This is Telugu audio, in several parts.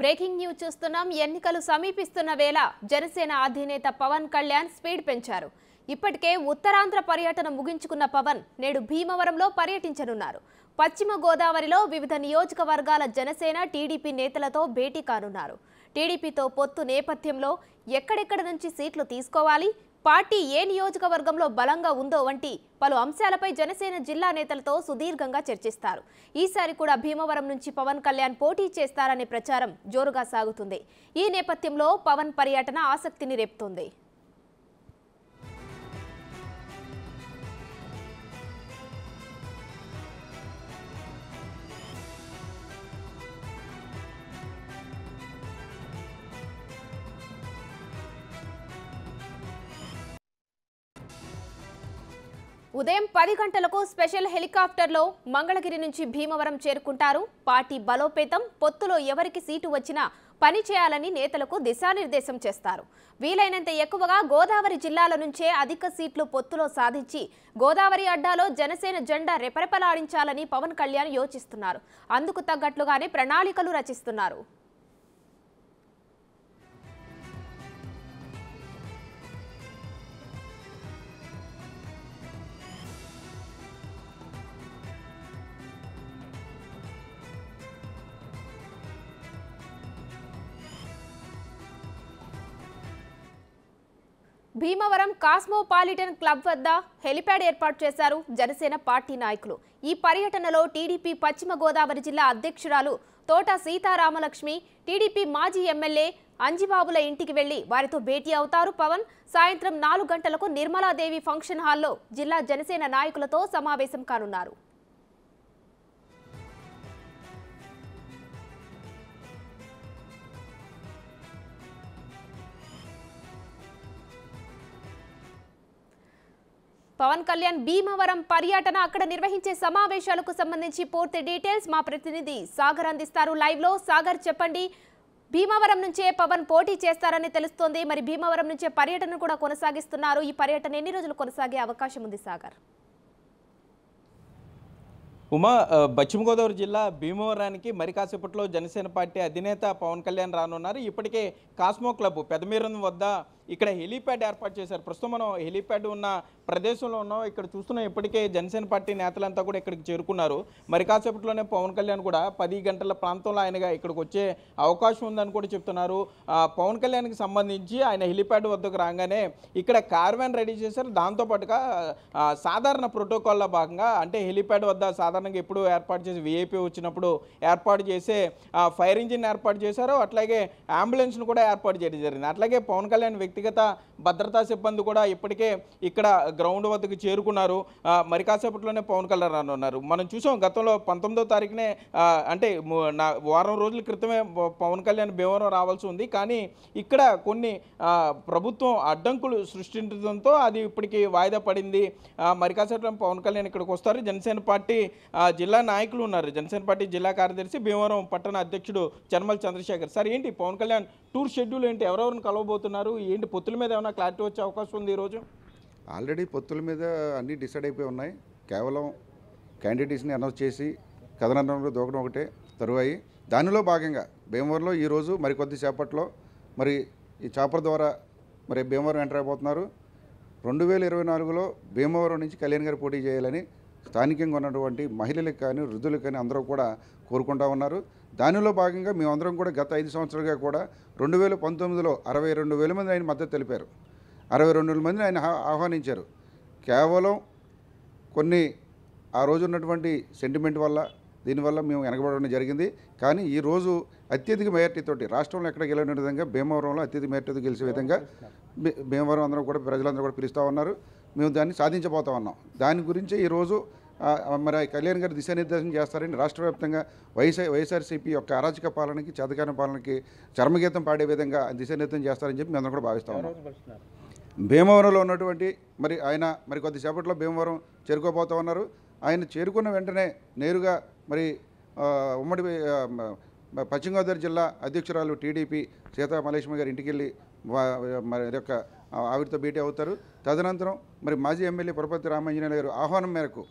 బ్రేకింగ్ న్యూస్ చూస్తున్నాం. ఎన్నికలు సమీపిస్తున్న వేళ జనసేన అధినేత పవన్ కళ్యాణ్ స్పీడ్ పెంచారు. ఇప్పటికే ఉత్తరాంధ్ర పర్యటన ముగించుకున్న పవన్ నేడు భీమవరంలో పర్యటించనున్నారు. పశ్చిమ గోదావరిలో వివిధ నియోజకవర్గాల జనసేన టీడీపీ నేతలతో భేటీ కానున్నారు. టీడీపీతో పొత్తు నేపథ్యంలో ఎక్కడెక్కడ నుంచి సీట్లు తీసుకోవాలి, పార్టీ ఏ నియోజకవర్గంలో బలంగా ఉందో వంటి పలు అంశాలపై జనసేన జిల్లా నేతలతో సుదీర్ఘంగా చర్చిస్తారు. ఈసారి కూడా భీమవరం నుంచి పవన్ కళ్యాణ్ పోటీ చేస్తారనే ప్రచారం జోరుగా సాగుతుంది. ఈ నేపథ్యంలో పవన్ పర్యటన ఆసక్తిని రేపుతోంది. ఉదయం 10 గంటలకు స్పెషల్ హెలికాప్టర్లో మంగళగిరి నుంచి భీమవరం చేరుకుంటారు. పార్టీ బలోపేతం, పొత్తులో ఎవరికి సీటు వచ్చినా పని చేయాలని నేతలకు దిశానిర్దేశం చేస్తారు. వీలైనంత ఎక్కువగా గోదావరి జిల్లాల నుంచే అధిక సీట్లు పొత్తులో సాధించి గోదావరి అడ్డాలో జనసేన జెండా రెపరెపలాడించాలని పవన్ కళ్యాణ్ యోచిస్తున్నారు. అందుకు తగ్గట్లుగానే ప్రణాళికలు రచిస్తున్నారు. భీమవరం కాస్మోపాలిటన్ క్లబ్ వద్ద హెలిప్యాడ్ ఏర్పాటు చేశారు జనసేన పార్టీ నాయకులు. ఈ పర్యటనలో టీడీపీ పశ్చిమ గోదావరి జిల్లా అధ్యక్షురాలు తోట సీతారామలక్ష్మి, టీడీపీ మాజీ ఎమ్మెల్యే అంజిబాబుల ఇంటికి వెళ్లి వారితో భేటీ అవుతారు పవన్. సాయంత్రం 4 గంటలకు నిర్మలాదేవి ఫంక్షన్ హాల్లో జిల్లా జనసేన నాయకులతో సమావేశం కానున్నారు. పవన్ కళ్యాణ్ భీమవరం పర్యటన, అక్కడ నిర్వహించే సమావేశాలకు సంబంధించి పూర్తి డీటెయిల్స్ మా ప్రతినిధి సాగర్ అందిస్తారు లైవ్ లో. సాగర్, చెప్పండి, భీమవరం నుంచే పవన్ పోటీ చేస్తారని తెలుస్తోంది. మరి భీమవరం నుంచే పర్యటన కూడా కొనసాగిస్తున్నారు. ఈ పర్యటన ఎన్ని రోజులు కొనసాగే అవకాశం ఉంది సాగర్? ఉమా, పశ్చిమ గోదావరి జిల్లా భీమవరానికి మరి కాసేపట్లో జనసేన పార్టీ అధినేత పవన్ కళ్యాణ్ రానున్నారు. ఇప్పటికే కాస్మో క్లబ్ పెదమీరం వద్ద ఇక్కడ హెలీప్యాడ్ ఏర్పాటు చేశారు. ప్రస్తుతం మనం హెలీప్యాడ్ ఉన్న ప్రదేశంలో ఉన్నాం. ఇక్కడ చూస్తున్నాం, ఇప్పటికే జనసేన పార్టీ నేతలంతా కూడా ఇక్కడికి చేరుకున్నారు. మరి కాసేపట్లోనే పవన్ కళ్యాణ్ కూడా 10 గంటల ప్రాంతంలో ఆయనగా ఇక్కడికి వచ్చే అవకాశం ఉందని కూడా చెప్తున్నారు. పవన్ కళ్యాణ్కి సంబంధించి ఆయన హెలీప్యాడ్ వద్దకు రాగానే ఇక్కడ కార్వాన్ రెడీ చేశారు. దాంతోపాటుగా సాధారణ ప్రోటోకాల్లో భాగంగా, అంటే హెలీప్యాడ్ వద్ద సాధారణంగా ఎప్పుడు ఏర్పాటు చేసి విఐపీ వచ్చినప్పుడు ఏర్పాటు చేసే ఫైర్ ఇంజిన్ ఏర్పాటు చేశారు. అట్లాగే అంబులెన్స్ను కూడా ఏర్పాటు చేయడం జరిగింది. అట్లాగే పవన్ కళ్యాణ్ వ్యక్తిగత భద్రతా సిబ్బంది కూడా ఇప్పటికే ఇక్కడ గ్రౌండ్ వద్దకు చేరుకున్నారు. మరి కాసేపట్లోనే పవన్ కళ్యాణ్ రానున్నారు. మనం చూసాం, గతంలో 19వ తారీఖునే, అంటే వారం రోజుల క్రితమే పవన్ కళ్యాణ్ భీమవరం రావాల్సి ఉంది. కానీ ఇక్కడ కొన్ని ప్రభుత్వం అడ్డంకులు సృష్టించడంతో అది ఇప్పటికీ వాయిదా పడింది. మరి కాసేపట్లో పవన్ కళ్యాణ్ ఇక్కడికి వస్తారు. జనసేన పార్టీ జిల్లా నాయకులు ఉన్నారు. జనసేన పార్టీ జిల్లా కార్యదర్శి, భీమవరం పట్టణ అధ్యక్షుడు చర్మల చంద్రశేఖర్. సార్, ఏంటి పవన్ కళ్యాణ్ టూర్ షెడ్యూల్ ఏంటి? ఎవరెవరిని కలవబోతున్నారు? ఏంటి పొత్తుల మీద ఏమైనా క్లారిటీ వచ్చే అవకాశం ఉంది ఈరోజు? ఆల్రెడీ పొత్తుల మీద అన్నీ డిసైడ్ అయిపోయి ఉన్నాయి. కేవలం క్యాండిడేట్స్ని అనౌన్స్ చేసి కథనంలో దూకడం ఒకటే తరువాయి. దానిలో భాగంగా భీమవరంలో ఈరోజు మరికొద్ది సేపట్లో మరి ఈ చాపర్ ద్వారా మరి భీమవరం ఎంటర్ అయిపోతున్నారు. 2024లో భీమవరం నుంచి కళ్యాణ్ గారు పోటీ చేయాలని స్థానికంగా ఉన్నటువంటి మహిళలకు కానీ వృద్ధులకు కానీ అందరూ కూడా కోరుకుంటా ఉన్నారు. దానిలో భాగంగా మేమందరం కూడా గత 5 సంవత్సరాలుగా కూడా 2019లో 62,000 మంది ఆయన మద్దతు తెలిపారు. 62,000 మందిని ఆయన ఆహ్వానించారు. కేవలం కొన్ని ఆ రోజు ఉన్నటువంటి సెంటిమెంట్ వల్ల, దీనివల్ల మేము వెనకబడడం జరిగింది. కానీ ఈరోజు అత్యధిక మెజార్టీతోటి రాష్ట్రంలో ఎక్కడికి వెళ్ళిన విధంగా భీమవరంలో అత్యధిక మెజార్టీతో గెలిచే విధంగా భీమవరం అందరూ కూడా ప్రజలందరూ కూడా పిలుస్తూ ఉన్నారు. మేము దాన్ని సాధించబోతా ఉన్నాం. దాని గురించి ఈరోజు మరి కళ్యాణ్ గారు దిశానిర్దేశం చేస్తారని రాష్ట్ర వ్యాప్తంగా వైఎస్ఆర్సీపీ యొక్క అరాచక పాలనకి, చేతకాని పాలనకి చర్మగీతం పాడే విధంగా దిశానిర్దేశం చేస్తారని చెప్పి మేము అందరం కూడా భావిస్తా ఉన్నాం. భీమవరంలో ఉన్నటువంటి మరి ఆయన మరి కొద్దిసేపట్లో భీమవరం చేరుకోబోతూ ఉన్నారు. ఆయన చేరుకున్న వెంటనే నేరుగా మరి ఉమ్మడి పశ్చిమ గోదావరి జిల్లా అధ్యక్షురాలు టీడీపీ సీతామలేశ్వరి గారి ఇంటికి వెళ్ళి మరి యొక్క ఆవిడతో భేటీ అవుతారు. తదనంతరం మరి మాజీ ఎమ్మెల్యే పురపతి రామాంజనేయులు గారు ఆహ్వానం మేరకు,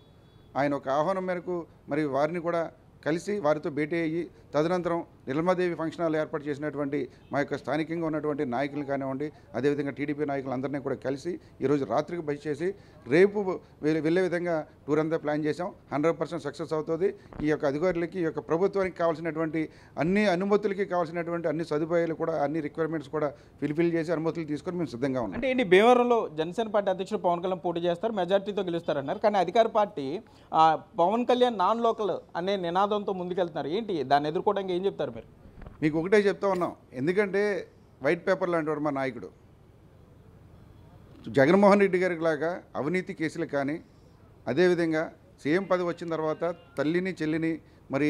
ఆయన ఒక ఆహ్వానం మేరకు మరి వారిని కూడా కలిసి వారితో భేటీ అయ్యి తదనంతరం నిర్మలాదేవి ఫంక్షన్ హాల్ ఏర్పాటు చేసినటువంటి మా యొక్క స్థానికంగా ఉన్నటువంటి నాయకులు కానివ్వండి, అదేవిధంగా టీడీపీ నాయకులందరినీ కూడా కలిసి ఈరోజు రాత్రికి బస్ చేసి రేపు వెళ్ళే విధంగా టూర్ అంతా ప్లాన్ చేసాం. 100% సక్సెస్ అవుతుంది. ఈ యొక్క అధికారులకి, ఈ యొక్క ప్రభుత్వానికి కావాల్సినటువంటి అన్ని అనుమతులకి కావాల్సినటువంటి అన్ని సదుపాయాలు కూడా, అన్ని రిక్వైర్మెంట్స్ కూడా ఫిల్ఫిల్ చేసి అనుమతులు తీసుకొని మేము సిద్ధంగా ఉన్నాం. అంటే ఏంటి, భీమవరంలో జనసేన పార్టీ అధ్యక్షుడు పవన్ కళ్యాణ్ పోటీ చేస్తారు, మెజార్టీతో గెలుస్తారన్నారు. కానీ అధికార party Pawan Kalyan non local అనే నినాదంతో ముందుకెళ్తున్నారు. ఏంటి దాన్ని ఎదుర్కోవడానికి ఏం చెప్తారు మీరు? మీకు ఒకటే చెప్తా ఉన్నాం. ఎందుకంటే వైట్ పేపర్ లాంటివాడు మా నాయకుడు. జగన్మోహన్ రెడ్డి గారికి లాగా అవినీతి కేసులు కానీ, అదేవిధంగా సీఎం పదవి వచ్చిన తర్వాత తల్లిని చెల్లిని మరి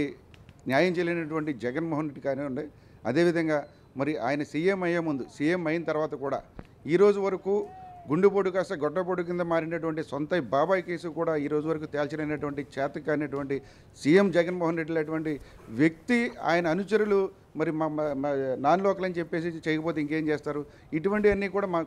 న్యాయం చేయలేనటువంటి జగన్మోహన్ రెడ్డి కానివ్వండి, అదేవిధంగా మరి ఆయన సీఎం అయ్యే ముందు, సీఎం అయిన తర్వాత కూడా ఈరోజు వరకు గుండెపోటు కాస్త గొడ్డపోటు కింద మారినటువంటి సొంత బాబాయ్ కేసు కూడా ఈరోజు వరకు తేల్చలేనటువంటి చేత కానిటువంటి సీఎం జగన్మోహన్ రెడ్డి లాంటి వ్యక్తి, ఆయన అనుచరులు మరి మా నాన్ లోకల్ అని చెప్పేసి చేయకపోతే ఇంకేం చేస్తారు? ఇటువంటివన్నీ కూడా మా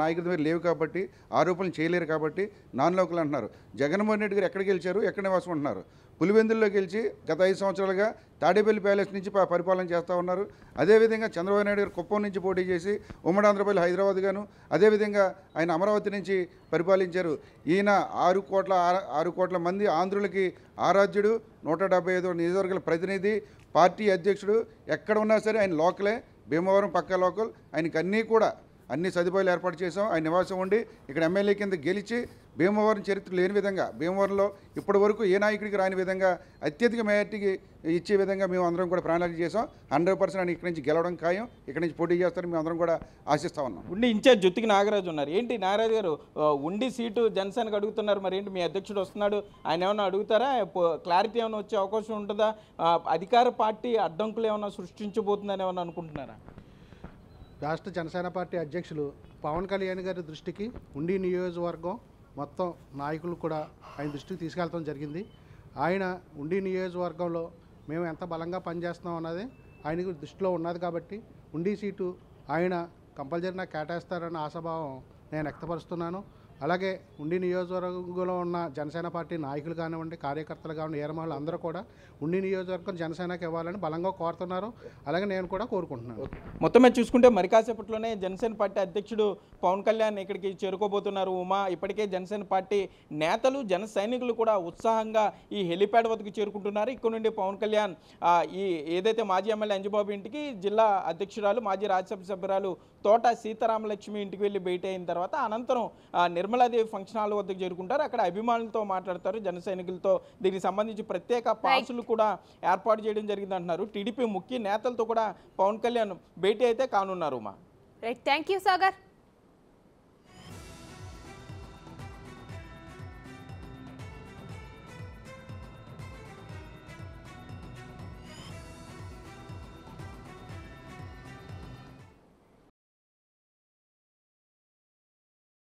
నాయకుడి మీద లేవు కాబట్టి, ఆరోపణలు చేయలేరు కాబట్టి నాన్ లోకల్ అంటున్నారు. జగన్మోహన్ రెడ్డి గారు ఎక్కడ గెలిచారు, ఎక్కడ నివాసం ఉంటున్నారు? పులివెందుల్లో గెలిచి గత 5 సంవత్సరాలుగా తాడేపల్లి ప్యాలెస్ నుంచి పరిపాలన చేస్తూ ఉన్నారు. అదేవిధంగా చంద్రబాబు నాయుడు గారు కుప్పం నుంచి పోటీ చేసి ఉమ్మడి ఆంధ్రప్రదేశ్ హైదరాబాద్ గాను, అదేవిధంగా ఆయన అమరావతి నుంచి పరిపాలించారు. ఈయన 6 కోట్ల మంది ఆంధ్రులకి ఆరాధ్యుడు, 175 నియోజకవర్గాల ప్రతినిధి, పార్టీ అధ్యక్షుడు. ఎక్కడ ఉన్నా సరే ఆయన లోకలే, భీమవరం పక్క లోకల్. ఆయనకి అన్ని సదుపాయాలు ఏర్పాటు చేసాం. ఆయన నివాసం ఉండి ఇక్కడ ఎమ్మెల్యే కింద గెలిచి భీమవరం చరిత్ర లేని విధంగా, భీమవరంలో ఇప్పటి వరకు ఏ నాయకుడికి రాని విధంగా అత్యధిక మెజార్టీకి ఇచ్చే విధంగా మేము అందరం కూడా ప్రణాళిక చేసాం. 100% ఆయన ఇక్కడి నుంచి గెలవడం ఖాయం, ఇక్కడి నుంచి పోటీ చేస్తారని మేము అందరం కూడా ఆశిస్తూ ఉన్నాం. ఉండి ఇన్ఛార్జ్ జుత్తికి నాగరాజు ఉన్నారు. ఏంటి నాగరాజు గారు, ఉండి సీటు జనసేనకు అడుగుతున్నారు, మరి ఏంటి మీ అధ్యక్షుడు వస్తున్నాడు, ఆయన ఏమైనా అడుగుతారా? క్లారిటీ ఏమైనా వచ్చే అవకాశం ఉంటుందా? అధికార పార్టీ అడ్డంకులు ఏమైనా సృష్టించబోతుందని ఏమైనా అనుకుంటున్నారా? రాష్ట్ర జనసేన పార్టీ అధ్యక్షులు పవన్ కళ్యాణ్ గారి దృష్టికి ఉండి నియోజకవర్గం మొత్తం నాయకులు కూడా ఆయన దృష్టికి తీసుకెళ్ళడం జరిగింది. ఆయన ఉండి నియోజకవర్గంలో మేము ఎంత బలంగా పనిచేస్తున్నాం అన్నది ఆయనకు దృష్టిలో ఉన్నది కాబట్టి ఉండి సీటు ఆయన కంపల్సరీ నాకు కేటాయిస్తారన్న ఆశాభావం నేను వ్యక్తపరుస్తున్నాను. అలాగే ఉండి నియోజకవర్గంలో ఉన్న జనసేన పార్టీ నాయకులు కానివ్వండి, కార్యకర్తలు కానివ్వండి, ఏరమహలు అందరూ కూడా ఉండి నియోజకవర్గం జనసేనకి ఇవ్వాలని బలంగా కోరుతున్నారు. అలాగే నేను కూడా కోరుకుంటున్నాను. మొత్తం మీద చూసుకుంటే మరి కాసేపట్లోనే జనసేన పార్టీ అధ్యక్షుడు పవన్ కళ్యాణ్ ఇక్కడికి చేరుకోబోతున్నారు. ఉమా ఇప్పటికే జనసేన పార్టీ నేతలు, జన సైనికులు కూడా ఉత్సాహంగా ఈ హెలిప్యాడ్ వద్దకు చేరుకుంటున్నారు. ఇక్కడ నుండి పవన్ కళ్యాణ్ ఈ ఏదైతే మాజీ ఎమ్మెల్యే అంజబాబు ఇంటికి, జిల్లా అధ్యక్షురాలు మాజీ రాజ్యసభ సభ్యురాలు తోట సీతారామలక్ష్మి ఇంటికి వెళ్ళి భేటీ అయిన తర్వాత అనంతరం నిర్మలాదేవి ఫంక్షన్ హాల్ వద్దకు చేరుకుంటారు. అక్కడ అభిమానులతో మాట్లాడతారు, జన సైనికులతో. దీనికి సంబంధించి ప్రత్యేక పాసులు కూడా ఏర్పాటు చేయడం జరిగింది అంటున్నారు. టీడీపీ ముఖ్య నేతలతో కూడా పవన్ కళ్యాణ్ భేటీ అయితే కానున్నారు. Right, thank you Sagar.